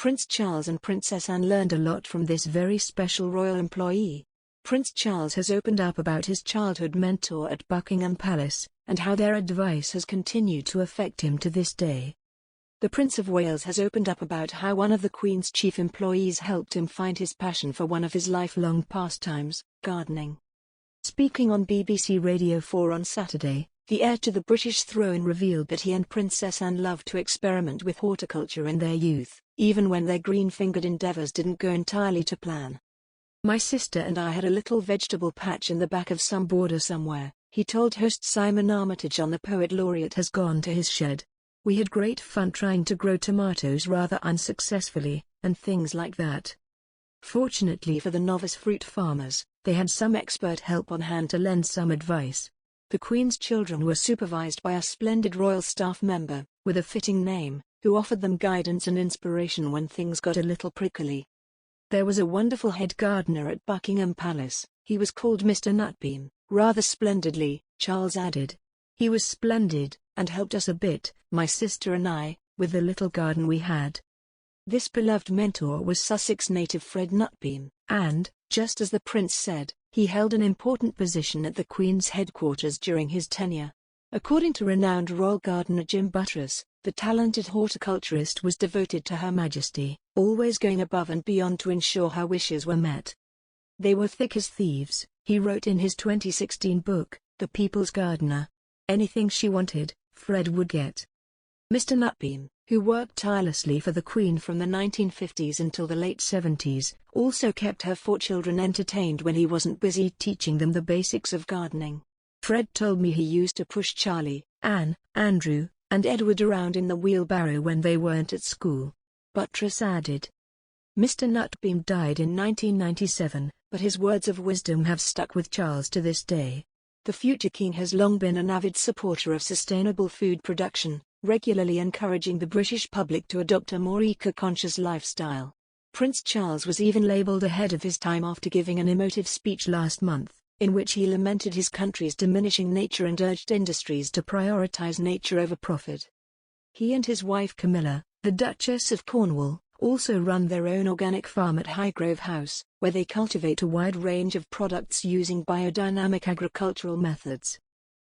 Prince Charles and Princess Anne learned a lot from this very special royal employee. Prince Charles has opened up about his childhood mentor at Buckingham Palace, and how their advice has continued to affect him to this day. The Prince of Wales has opened up about how one of the Queen's chief employees helped him find his passion for one of his lifelong pastimes, gardening. Speaking on BBC Radio 4 on Saturday, the heir to the British throne revealed that he and Princess Anne loved to experiment with horticulture in their youth, even when their green-fingered endeavours didn't go entirely to plan. "My sister and I had a little vegetable patch in the back of some border somewhere," he told host Simon Armitage on The Poet Laureate Has Gone to His Shed. "We had great fun trying to grow tomatoes rather unsuccessfully, and things like that." Fortunately for the novice fruit farmers, they had some expert help on hand to lend some advice. The Queen's children were supervised by a splendid royal staff member, with a fitting name, who offered them guidance and inspiration when things got a little prickly. "There was a wonderful head gardener at Buckingham Palace. He was called Mr. Nutbeam," rather splendidly, Charles added. "He was splendid, and helped us a bit, my sister and I, with the little garden we had." This beloved mentor was Sussex native Fred Nutbeam, and, just as the prince said, he held an important position at the Queen's headquarters during his tenure. According to renowned royal gardener Jim Buttress, the talented horticulturist was devoted to Her Majesty, always going above and beyond to ensure her wishes were met. "They were thick as thieves," he wrote in his 2016 book, The People's Gardener. "Anything she wanted, Fred would get." Mr. Nutbeam, who worked tirelessly for the Queen from the 1950s until the late 70s, also kept her 4 children entertained when he wasn't busy teaching them the basics of gardening. "Fred told me he used to push Charlie, Anne, Andrew, and Edward around in the wheelbarrow when they weren't at school," Buttress added. Mr. Nutbeam died in 1997, but his words of wisdom have stuck with Charles to this day. The future king has long been an avid supporter of sustainable food production, regularly encouraging the British public to adopt a more eco-conscious lifestyle. Prince Charles was even labelled ahead of his time after giving an emotive speech last month, in which he lamented his country's diminishing nature and urged industries to prioritise nature over profit. He and his wife Camilla, the Duchess of Cornwall, also run their own organic farm at Highgrove House, where they cultivate a wide range of products using biodynamic agricultural methods.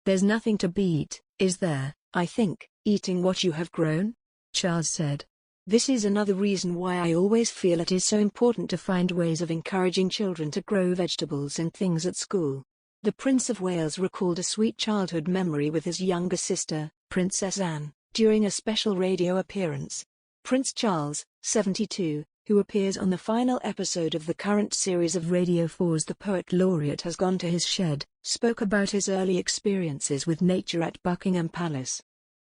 "There's nothing to beat, is there, I think, eating what you have grown?" Charles said. "This is another reason why I always feel it is so important to find ways of encouraging children to grow vegetables and things at school." The Prince of Wales recalled a sweet childhood memory with his younger sister, Princess Anne, during a special radio appearance. Prince Charles, 72, who appears on the final episode of the current series of Radio 4's The Poet Laureate Has Gone to His Shed, spoke about his early experiences with nature at Buckingham Palace.